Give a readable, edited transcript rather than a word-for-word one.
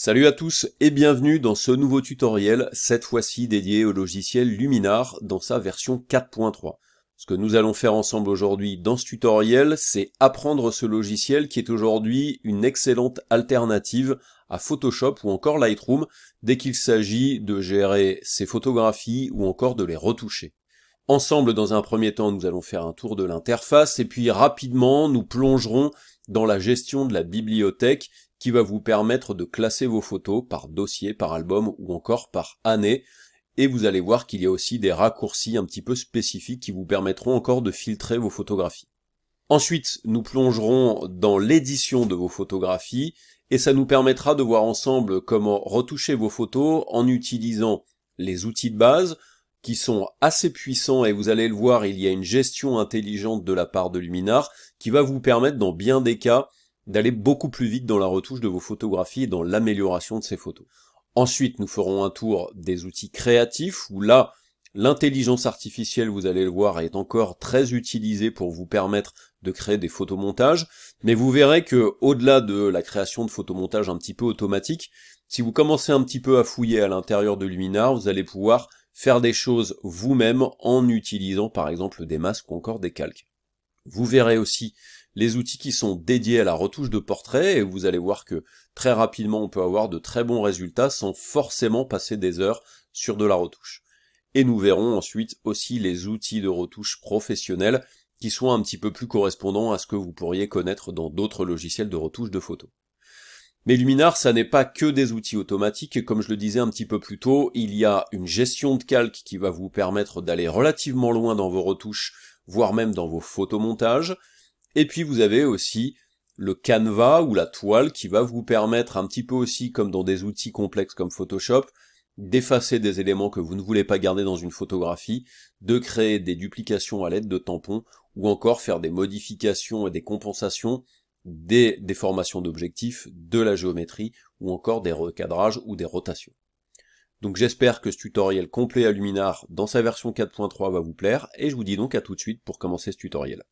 Salut à tous et bienvenue dans ce nouveau tutoriel, cette fois-ci dédié au logiciel Luminar dans sa version 4.3. Ce que nous allons faire ensemble aujourd'hui dans ce tutoriel, c'est apprendre ce logiciel qui est aujourd'hui une excellente alternative à Photoshop ou encore Lightroom dès qu'il s'agit de gérer ses photographies ou encore de les retoucher. Ensemble, dans un premier temps, nous allons faire un tour de l'interface et puis rapidement, nous plongerons dans la gestion de la bibliothèque qui va vous permettre de classer vos photos par dossier, par album ou encore par année. Et vous allez voir qu'il y a aussi des raccourcis un petit peu spécifiques qui vous permettront encore de filtrer vos photographies. Ensuite, nous plongerons dans l'édition de vos photographies et ça nous permettra de voir ensemble comment retoucher vos photos en utilisant les outils de base qui sont assez puissants et vous allez le voir, il y a une gestion intelligente de la part de Luminar qui va vous permettre dans bien des cas d'aller beaucoup plus vite dans la retouche de vos photographies et dans l'amélioration de ces photos. Ensuite, nous ferons un tour des outils créatifs, où là, l'intelligence artificielle, vous allez le voir, est encore très utilisée pour vous permettre de créer des photomontages, mais vous verrez que, au-delà de la création de photomontages un petit peu automatiques, si vous commencez un petit peu à fouiller à l'intérieur de Luminar, vous allez pouvoir faire des choses vous-même en utilisant par exemple des masques ou encore des calques. Vous verrez aussi les outils qui sont dédiés à la retouche de portraits, et vous allez voir que très rapidement on peut avoir de très bons résultats sans forcément passer des heures sur de la retouche. Et nous verrons ensuite aussi les outils de retouche professionnels qui sont un petit peu plus correspondants à ce que vous pourriez connaître dans d'autres logiciels de retouche de photos. Mais Luminar, ça n'est pas que des outils automatiques, et comme je le disais un petit peu plus tôt, il y a une gestion de calque qui va vous permettre d'aller relativement loin dans vos retouches, voire même dans vos photomontages. Et puis vous avez aussi le canevas ou la toile qui va vous permettre un petit peu aussi comme dans des outils complexes comme Photoshop, d'effacer des éléments que vous ne voulez pas garder dans une photographie, de créer des duplications à l'aide de tampons, ou encore faire des modifications et des compensations, des déformations d'objectifs, de la géométrie, ou encore des recadrages ou des rotations. Donc j'espère que ce tutoriel complet à Luminar dans sa version 4.3 va vous plaire, et je vous dis donc à tout de suite pour commencer ce tutoriel.